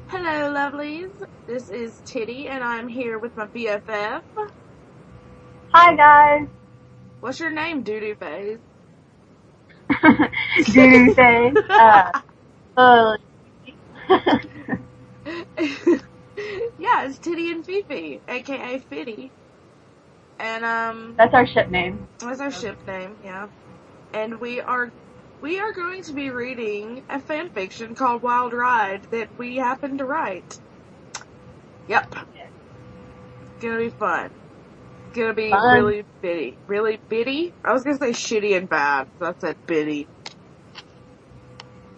Hello, lovelies. This is Titty, and I'm here with my BFF. Hi guys. What's your name, Doodoo Face? Doo-doo face. Uh, Yeah, it's Titty and Fifi, aka Fitty, and That's our ship name. that's our ship name. Yeah, and we are going to be reading a fan fiction called Wild Ride that we happen to write. Yep, it's gonna be fun. It's gonna be Fun. really bitty, really bitty. I was gonna say shitty and bad, so I said bitty.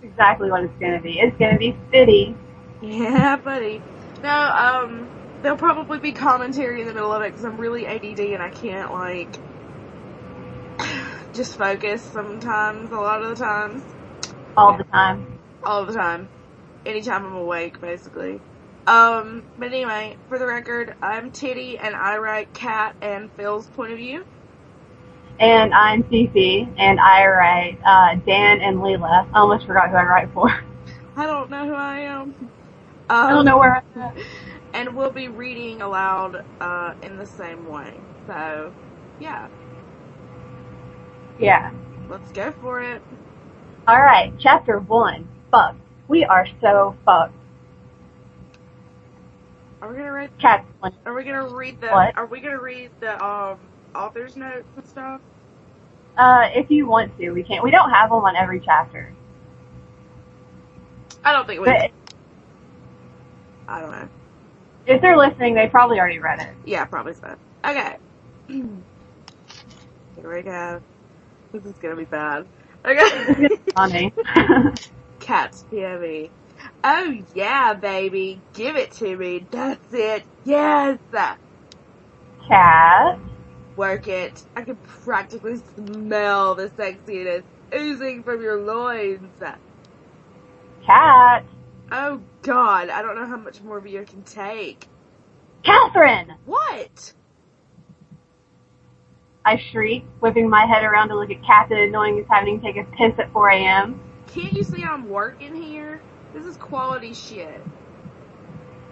Exactly what it's gonna be. It's gonna be fitty. Yeah, buddy. No, there'll probably be commentary in the middle of it because I'm really ADD and I can't, just focus sometimes, a lot of the times. All the time. All the time. Anytime I'm awake, basically. But anyway, for the record, I'm Titty and I write Kat and Phil's point of view. And I'm Fifi, and I write Dan and Leela. I almost forgot who I write for. I don't know who I am. I don't know where I'm at. And we'll be reading aloud in the same way. So, yeah. Yeah. Let's go for it. Alright, chapter 1. Fucked. We are so fucked. Are we gonna read? Cat 1. Are we gonna read the? What? Are we gonna read the author's notes and stuff? If you want to, we can. We don't have them on every chapter. I don't think we. But I don't know. if they're listening, they probably already read it. Yeah, probably so. Okay. Here we go. This is gonna be bad. Okay. Funny. Cat's POV. Oh yeah, baby, give it to me. That's it. Yes. Cat. Work it. I can practically smell the sexiness oozing from your loins. Cat. Oh God, I don't know how much more of you I can take. Catherine! What? I shriek, whipping my head around to look at Captain, knowing he's having to take a piss at 4 a.m. Can't you see I'm working here? This is quality shit.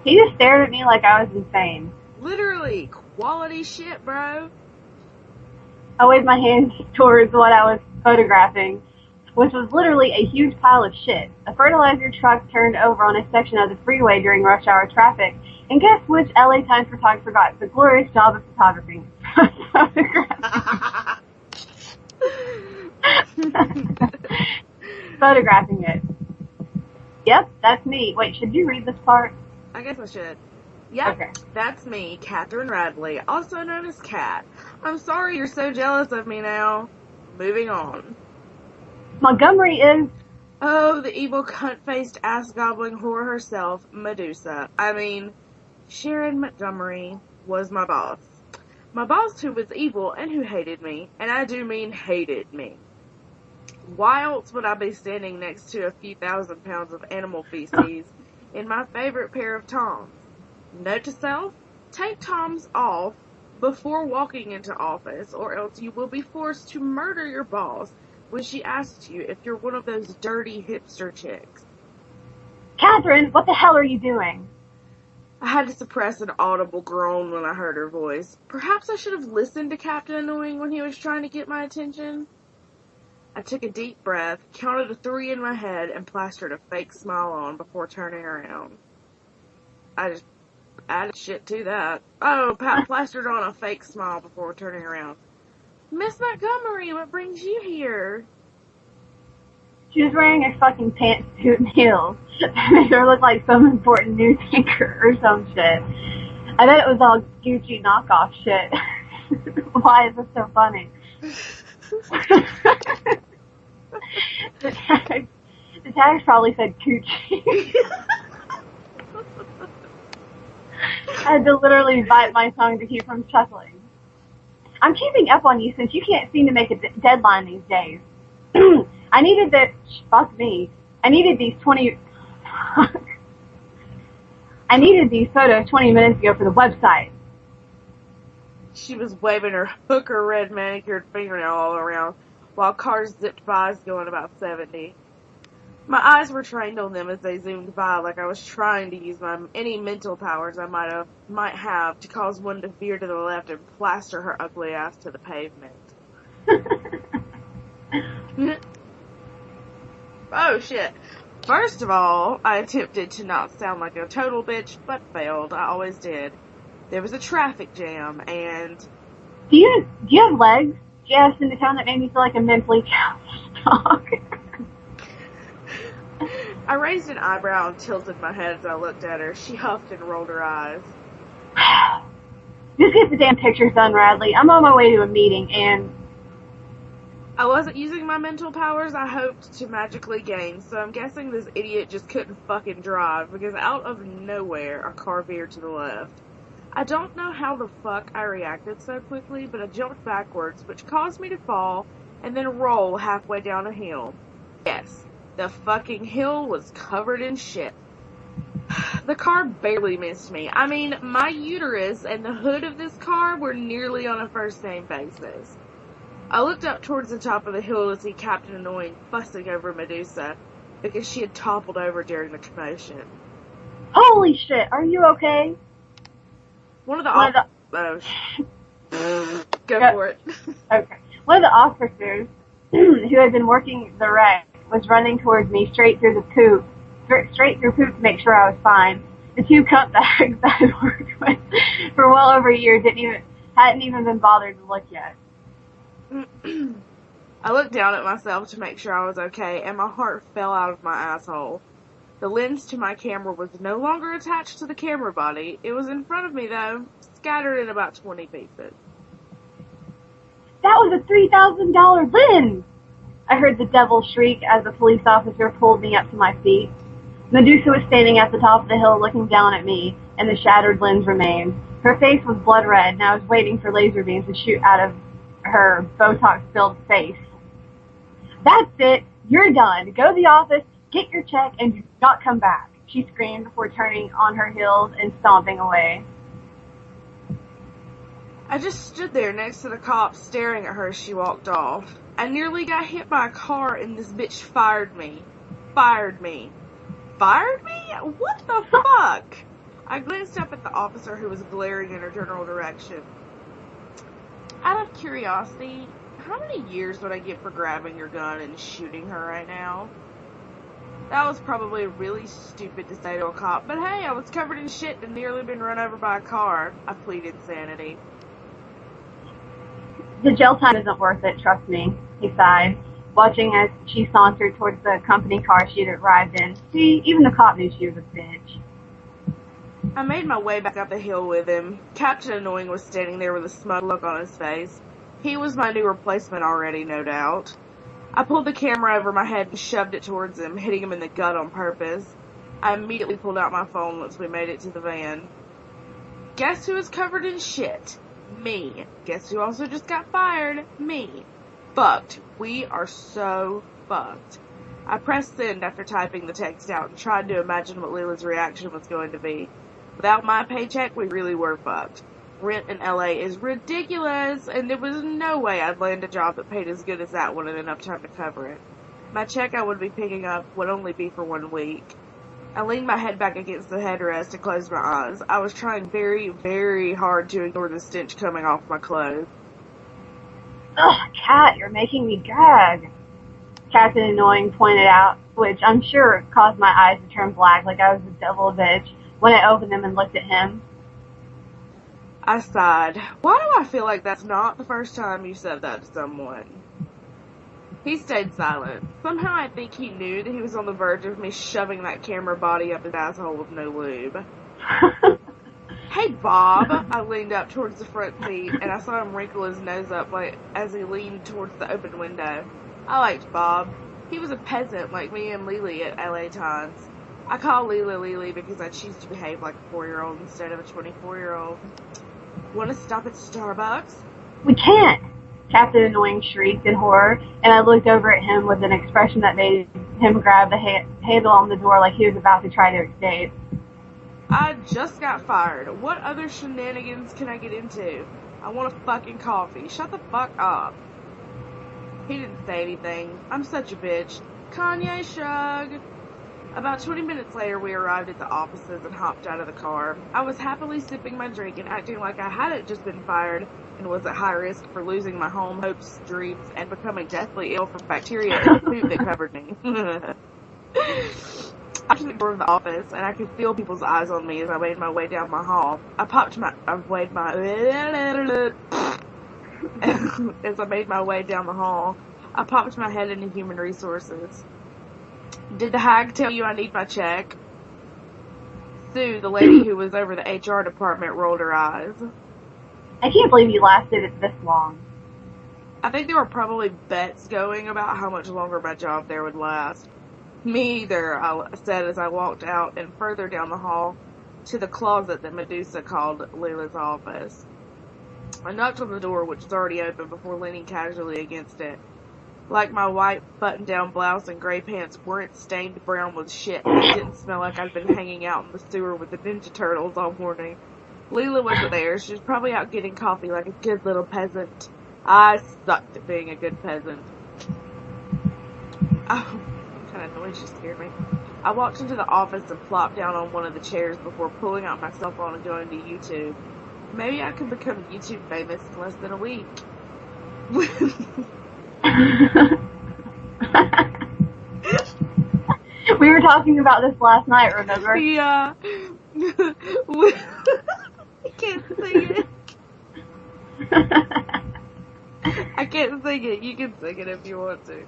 He just stared at me like I was insane. Literally, quality shit, bro. I waved my hands towards what I was photographing, which was literally a huge pile of shit. A fertilizer truck turned over on a section of the freeway during rush hour traffic, and guess which LA Times photographer got the glorious job of photographing? Photographing it. Yep, that's me. Wait, should you read this part? I guess I should. Yep, Okay. That's me, Catherine Radley, also known as Kat. I'm sorry you're so jealous of me now. Moving on. Montgomery is... Oh, the evil cunt-faced ass-gobbling whore herself, Medusa. I mean, Sharon Montgomery was my boss. My boss who was evil and who hated me, and I do mean hated me. Why else would I be standing next to a few thousand pounds of animal feces in my favorite pair of Toms? Note to self, take Toms off before walking into office, or else you will be forced to murder your boss when she asks you if you're one of those dirty hipster chicks. Catherine, what the hell are you doing? I had to suppress an audible groan when I heard her voice. Perhaps I should have listened to Captain Annoying when he was trying to get my attention. I took a deep breath, counted to 3 in my head, and plastered a fake smile on before turning around. I just added shit to that. Oh, plastered on a fake smile before turning around. Miss Montgomery, what brings you here? She was wearing a fucking pantsuit and heels. Made her look like some important news anchor or some shit. I bet it was all Gucci knockoff shit. Why is this so funny? The tags probably said coochie. I had to literally bite my tongue to keep from chuckling. I'm keeping up on you since you can't seem to make a deadline these days. I needed the... Fuck me. I needed these 20... I needed these photos 20 minutes ago for the website. She was waving her hooker red manicured fingernail all around, while cars zipped by going about 70. My eyes were trained on them as they zoomed by, like I was trying to use any mental powers I might have to cause one to veer to the left and plaster her ugly ass to the pavement. Oh shit. First of all, I attempted to not sound like a total bitch, but failed. I always did. There was a traffic jam, and... Do you have legs? She asked in the tone that made me feel like a mentally challenged dog. I raised an eyebrow and tilted my head as I looked at her. She huffed and rolled her eyes. Just get the damn pictures done, Radley. I'm on my way to a meeting, and... I wasn't using my mental powers I hoped to magically gain, so I'm guessing this idiot just couldn't fucking drive, because out of nowhere, a car veered to the left. I don't know how the fuck I reacted so quickly, but I jumped backwards, which caused me to fall, and then roll halfway down a hill. Yes, the fucking hill was covered in shit. The car barely missed me. I mean, my uterus and the hood of this car were nearly on a first-name basis. I looked up towards the top of the hill to see Captain Annoying fussing over Medusa, because she had toppled over during the commotion. Holy shit, are you okay? Go for it. Okay. One of the officers who had been working the wreck was running towards me straight through poop to make sure I was fine. The two cuntbags that I had worked with for well over a year hadn't even been bothered to look yet. I looked down at myself to make sure I was okay, and my heart fell out of my asshole. The lens to my camera was no longer attached to the camera body. It was in front of me, though, scattered in about 20 pieces. That was a $3,000 lens! I heard the devil shriek as the police officer pulled me up to my feet. Medusa was standing at the top of the hill looking down at me, and the shattered lens remained. Her face was blood red, and I was waiting for laser beams to shoot out of her Botox-filled face. That's it! You're done! Go to the office, get your check, and do not come back, she screamed before turning on her heels and stomping away. I just stood there next to the cop staring at her as she walked off. I nearly got hit by a car and this bitch fired me. Fired me? What the fuck? I glanced up at the officer who was glaring in her general direction. Out of curiosity, how many years would I get for grabbing your gun and shooting her right now? That was probably really stupid to say to a cop, but hey, I was covered in shit and nearly been run over by a car. I pleaded sanity. The jail time isn't worth it, trust me, he sighed, watching as she sauntered towards the company car she had arrived in. See, even the cop knew she was a bitch. I made my way back up the hill with him. Captain Annoying was standing there with a smug look on his face. He was my new replacement already, no doubt. I pulled the camera over my head and shoved it towards him, hitting him in the gut on purpose. I immediately pulled out my phone once we made it to the van. Guess who is covered in shit? Me. Guess who also just got fired? Me. Fucked. We are so fucked. I pressed send after typing the text out and tried to imagine what Lila's reaction was going to be. Without my paycheck, we really were fucked. Rent in LA is ridiculous, and there was no way I'd land a job that paid as good as that one in enough time to cover it. My check I would be picking up would only be for 1 week. I leaned my head back against the headrest and closed my eyes. I was trying very, very hard to ignore the stench coming off my clothes. Ugh, Kat, you're making me gag, Captain Annoying pointed out, which I'm sure caused my eyes to turn black like I was a devil bitch when I opened them and looked at him. I sighed. Why do I feel like that's not the first time you said that to someone? He stayed silent. Somehow I think he knew that he was on the verge of me shoving that camera body up his asshole with no lube. Hey, Bob! I leaned up towards the front seat, and I saw him wrinkle his nose up as he leaned towards the open window. I liked Bob. He was a peasant like me and Lily at LA Times. I call Lila Lily because I choose to behave like a 4-year-old instead of a 24-year-old. Want to stop at Starbucks? We can't! Captain Annoying shrieked in horror, and I looked over at him with an expression that made him grab the handle on the door like he was about to try to escape. I just got fired. What other shenanigans can I get into? I want a fucking coffee. Shut the fuck up. He didn't say anything. I'm such a bitch. Kanye shrug. About 20 minutes later, we arrived at the offices and hopped out of the car. I was happily sipping my drink and acting like I hadn't just been fired and was at high risk for losing my home, hopes, dreams, and becoming deathly ill from bacteria in the food that covered me. I was at the door of the office, and I could feel people's eyes on me as I made my way down my hall. As I made my way down the hall, I popped my head into human resources. Did the hag tell you I need my check? Sue, the lady who was over the HR department, rolled her eyes. I can't believe you lasted it this long. I think there were probably bets going about how much longer my job there would last. Me either, I said as I walked out and further down the hall to the closet that Medusa called Leila's office. I knocked on the door, which was already open, before leaning casually against it. Like my white button-down blouse and gray pants weren't stained brown with shit, and it didn't smell like I'd been hanging out in the sewer with the Ninja Turtles all morning. Leila wasn't there. She was probably out getting coffee like a good little peasant. I sucked at being a good peasant. Oh, what kind of noise just scared me. I walked into the office and plopped down on one of the chairs before pulling out my cell phone and going to YouTube. Maybe I could become YouTube famous in less than a week. We were talking about this last night, remember? Yeah. I can't sing it. I can't sing it. You can sing it if you want to.